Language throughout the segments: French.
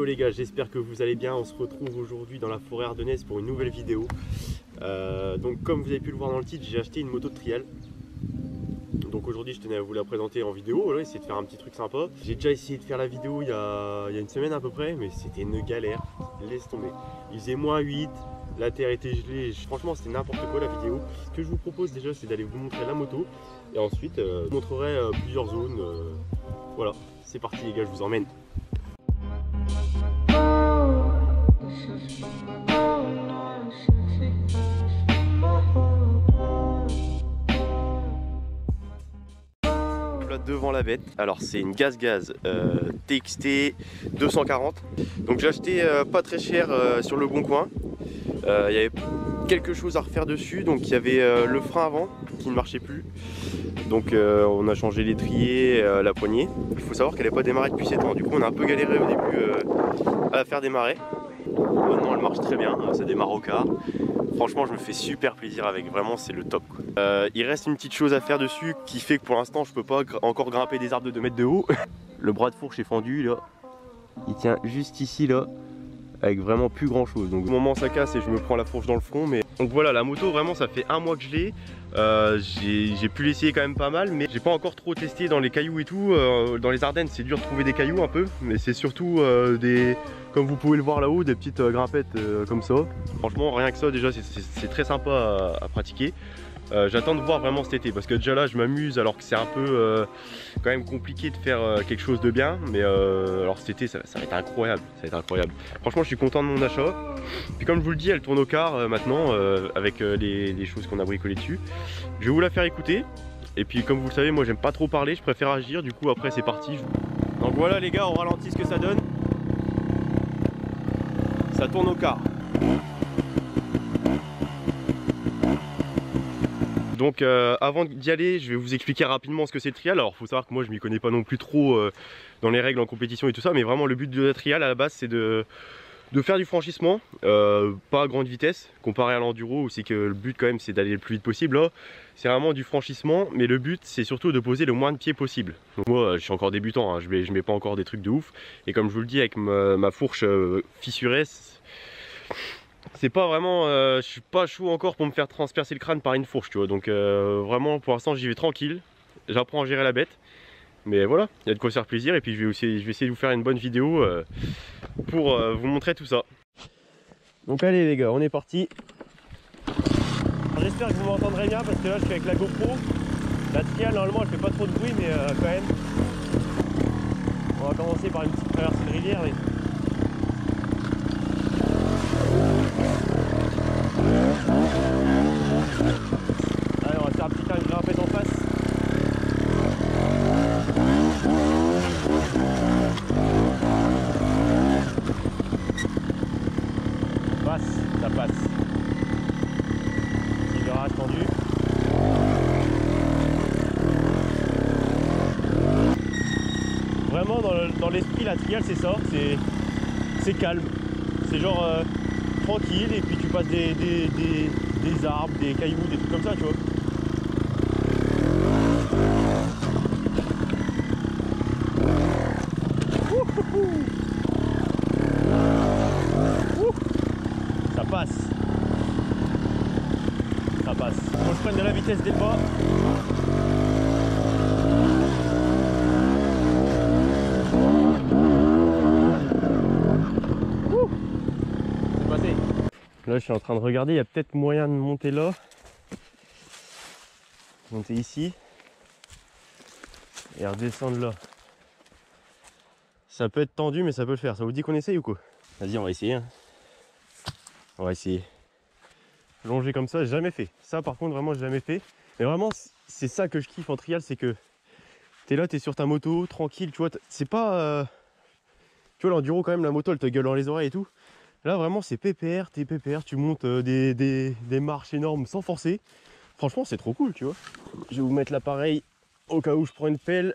les gars, j'espère que vous allez bien. On se retrouve aujourd'hui dans la forêt ardennaise pour une nouvelle vidéo. Donc comme vous avez pu le voir dans le titre, j'ai acheté une moto de trial. Donc aujourd'hui je tenais à vous la présenter en vidéo, voilà, essayer de faire un petit truc sympa. J'ai déjà essayé de faire la vidéo il y a une semaine à peu près, mais c'était une galère, laisse tomber. Il faisait -8, la terre était gelée, franchement c'était n'importe quoi la vidéo. Ce que je vous propose déjà c'est d'aller vous montrer la moto et ensuite je vous montrerai plusieurs zones. Voilà, c'est parti les gars, je vous emmène. Devant la bête, alors c'est une Gaz TXT 240, donc j'ai acheté pas très cher sur le bon coin. Il y avait quelque chose à refaire dessus, donc il y avait le frein avant qui ne marchait plus, donc on a changé l'étrier, la poignée. Il faut savoir qu'elle n'est pas démarrée depuis 7 ans, du coup on a un peu galéré au début à la faire démarrer. Maintenant elle marche très bien, ça démarre au quart. Franchement je me fais super plaisir avec, vraiment c'est le top quoi. Il reste une petite chose à faire dessus qui fait que pour l'instant je peux pas encore grimper des arbres de 2 mètres de haut. Le bras de fourche est fendu là, il tient juste ici là, avec vraiment plus grand chose. Donc au moment ça casse et je me prends la fourche dans le front. Mais donc voilà, la moto vraiment ça fait 1 mois que je l'ai. J'ai pu l'essayer quand même pas mal, mais j'ai pas encore trop testé dans les cailloux et tout. Dans les Ardennes c'est dur de trouver des cailloux un peu, mais c'est surtout comme vous pouvez le voir là-haut, des petites grimpettes comme ça. Franchement rien que ça déjà c'est très sympa à pratiquer. J'attends de voir vraiment cet été parce que déjà là je m'amuse alors que c'est un peu quand même compliqué de faire quelque chose de bien, mais alors cet été ça va être incroyable, ça va être incroyable. Franchement je suis content de mon achat. Puis comme je vous le dis, elle tourne au quart maintenant avec les choses qu'on a bricolées dessus. Je vais vous la faire écouter et puis comme vous le savez moi j'aime pas trop parler, je préfère agir, du coup après c'est parti. Donc voilà les gars, on ralentit ce que ça donne. Ça tourne au quart. Donc avant d'y aller, je vais vous expliquer rapidement ce que c'est le trial. Alors il faut savoir que moi je m'y connais pas non plus trop dans les règles en compétition et tout ça, mais vraiment le but de la trial à la base c'est de faire du franchissement, pas à grande vitesse comparé à l'enduro où c'est que le but quand même c'est d'aller le plus vite possible. Là c'est vraiment du franchissement, mais le but c'est surtout de poser le moins de pieds possible. Donc moi je suis encore débutant, hein, je mets pas encore des trucs de ouf, et comme je vous le dis avec ma fourche fissurée, c'est pas vraiment, je suis pas chaud encore pour me faire transpercer le crâne par une fourche, tu vois. Donc vraiment pour l'instant j'y vais tranquille, j'apprends à gérer la bête. Mais voilà, il y a de quoi se faire plaisir, et puis je vais essayer de vous faire une bonne vidéo pour vous montrer tout ça. Donc allez les gars, on est parti. J'espère que vous m'entendrez bien parce que là je suis avec la GoPro. La trial normalement elle fait pas trop de bruit, mais quand même. On va commencer par une petite traversée de rivière. Mais... allez, on va faire un petit grimpette en face. Ça passe. Petit virage tendu. Vraiment dans l'esprit la trial c'est ça, c'est calme. C'est genre tranquille, et puis tu passes des arbres, des cailloux, des trucs comme ça, tu vois. Ça passe. Ça passe. Faut que je prenne de la vitesse dès le bas. C'est passé. Là je suis en train de regarder, il y a peut-être moyen de monter là. Monter ici. Et redescendre là. Ça peut être tendu mais ça peut le faire. Ça vous dit qu'on essaye ou quoi? Vas-y on va essayer. Hein. On va essayer. Longer comme ça, j'ai jamais fait. Ça par contre vraiment j'ai jamais fait. Mais vraiment c'est ça que je kiffe en trial, c'est que t'es là, t'es sur ta moto, tranquille, tu vois. C'est pas... tu vois l'enduro quand même, la moto elle te gueule dans les oreilles et tout. Là vraiment c'est pépère, t'es pépère, tu montes des marches énormes sans forcer. Franchement c'est trop cool, tu vois. Je vais vous mettre l'appareil au cas où je prends une pelle.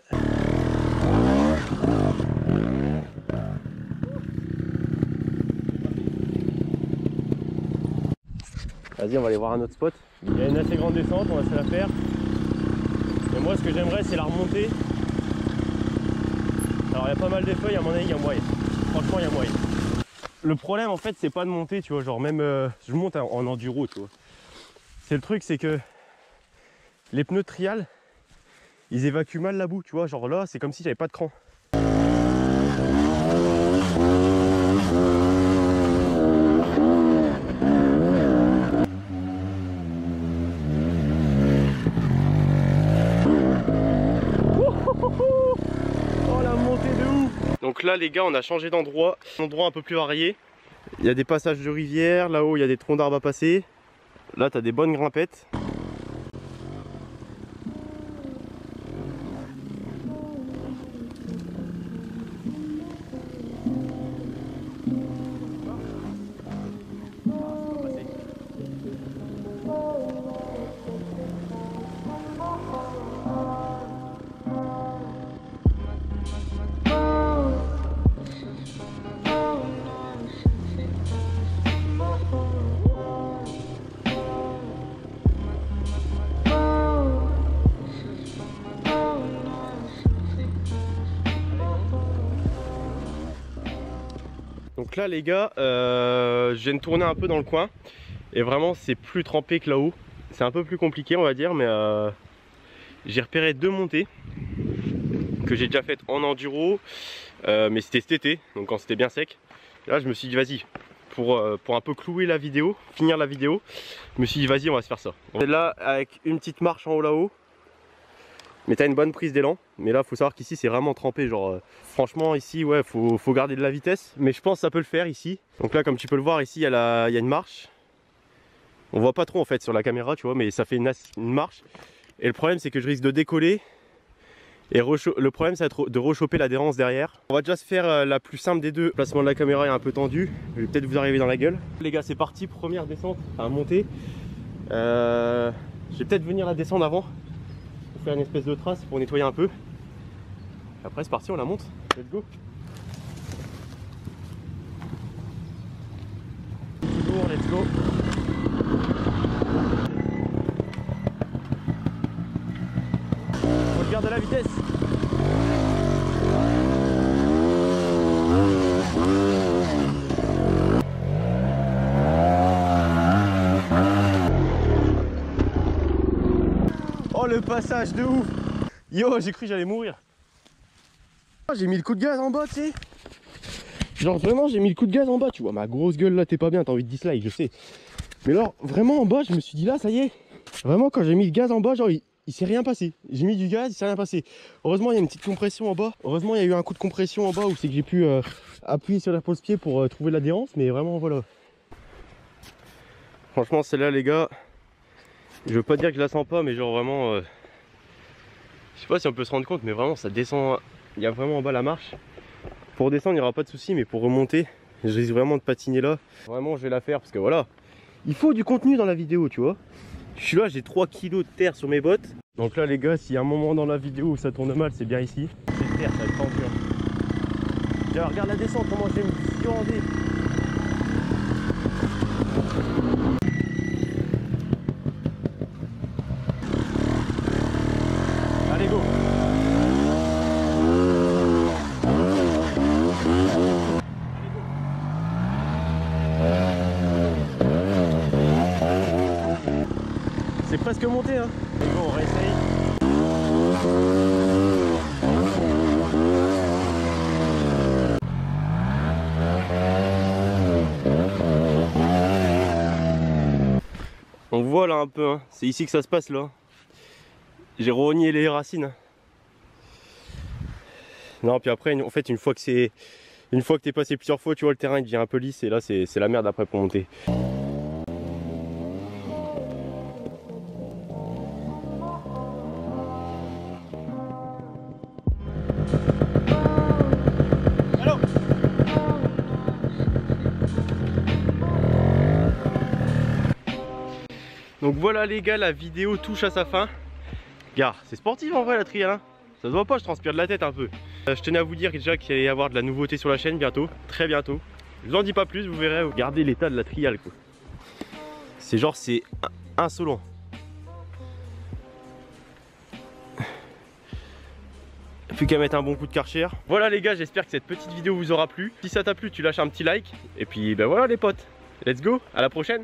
Vas-y, on va aller voir un autre spot. Il y a une assez grande descente, on va se la faire. Et moi, ce que j'aimerais, c'est la remonter. Alors, il y a pas mal de feuilles, à mon avis, il y a moyen. franchement il y a moyen. Le problème en fait c'est pas de monter, tu vois, genre même je monte en enduro, tu vois. C'est le truc, c'est que les pneus trial, ils évacuent mal la boue, tu vois, genre là c'est comme si j'avais pas de cran. Oh la montée de ouf! Donc là les gars, on a changé d'endroit, un endroit un peu plus varié. Il y a des passages de rivière, là-haut il y a des troncs d'arbres à passer. Là t'as des bonnes grimpettes. Donc là les gars, je viens de tourner un peu dans le coin et vraiment c'est plus trempé que là-haut. C'est un peu plus compliqué on va dire, mais j'ai repéré 2 montées que j'ai déjà faites en enduro, mais c'était cet été, donc quand c'était bien sec. Là je me suis dit vas-y, pour un peu clouer la vidéo, finir la vidéo, je me suis dit vas-y on va se faire ça. C'est là avec une petite marche en haut là-haut. Mais t'as une bonne prise d'élan. Mais là faut savoir qu'ici c'est vraiment trempé, genre franchement ici ouais faut garder de la vitesse. Mais je pense que ça peut le faire ici. Donc là comme tu peux le voir ici il y a une marche. On voit pas trop en fait sur la caméra tu vois, mais ça fait une marche. Et le problème c'est que je risque de décoller. Et le problème ça va être de rechoper l'adhérence derrière. On va déjà se faire la plus simple des deux. Le placement de la caméra est un peu tendu. Je vais peut-être vous arriver dans la gueule. Les gars c'est parti, première descente, enfin montée. Je vais peut-être venir la descendre avant. Faire une espèce de trace pour nettoyer un peu. Après c'est parti, on la monte. Let's go. Toujours, let's go. On regarde la vitesse. Oh le passage de ouf. Yo, j'ai cru que j'allais mourir. J'ai mis le coup de gaz en bas, tu sais. Genre vraiment j'ai mis le coup de gaz en bas. Tu vois ma grosse gueule là, t'es pas bien, t'as envie de dislike, je sais. Mais alors vraiment en bas je me suis dit là ça y est. Vraiment quand j'ai mis le gaz en bas, genre il s'est rien passé. J'ai mis du gaz, il s'est rien passé. Heureusement il y a une petite compression en bas. Heureusement il y a eu un coup de compression en bas où c'est que j'ai pu appuyer sur la pose-pied pour trouver l'adhérence. Mais vraiment voilà. Franchement celle-là les gars, je veux pas dire que je la sens pas, mais genre vraiment je sais pas si on peut se rendre compte, mais vraiment ça descend. Il y a vraiment en bas la marche. Pour descendre il n'y aura pas de souci, mais pour remonter je risque vraiment de patiner là. Vraiment je vais la faire parce que voilà, il faut du contenu dans la vidéo tu vois. Je suis là, j'ai 3 kg de terre sur mes bottes. Donc là les gars, s'il y a un moment dans la vidéo où ça tourne mal, c'est bien ici. Cette terre, ça va être tendu. Tiens, regarde la descente, comment je vais me fiander. Allez go. C'est presque monté hein. Et bon, on réessaye. On voit là un peu, hein. C'est ici que ça se passe là. J'ai rogné les racines. Non, puis après, en fait, une fois que t'es passé plusieurs fois, tu vois, le terrain il devient un peu lisse et là c'est la merde après pour monter. Donc voilà les gars, la vidéo touche à sa fin. Gars, c'est sportif en vrai la trial hein. Ça se voit pas, je transpire de la tête un peu. Je tenais à vous dire déjà qu'il allait y avoir de la nouveauté sur la chaîne bientôt, très bientôt. Je vous en dis pas plus, vous verrez, regardez l'état de la trial quoi. C'est genre, c'est insolent. Plus qu'à mettre un bon coup de Karcher. Voilà les gars, j'espère que cette petite vidéo vous aura plu. Si ça t'a plu, tu lâches un petit like. Et puis ben voilà les potes, let's go, à la prochaine.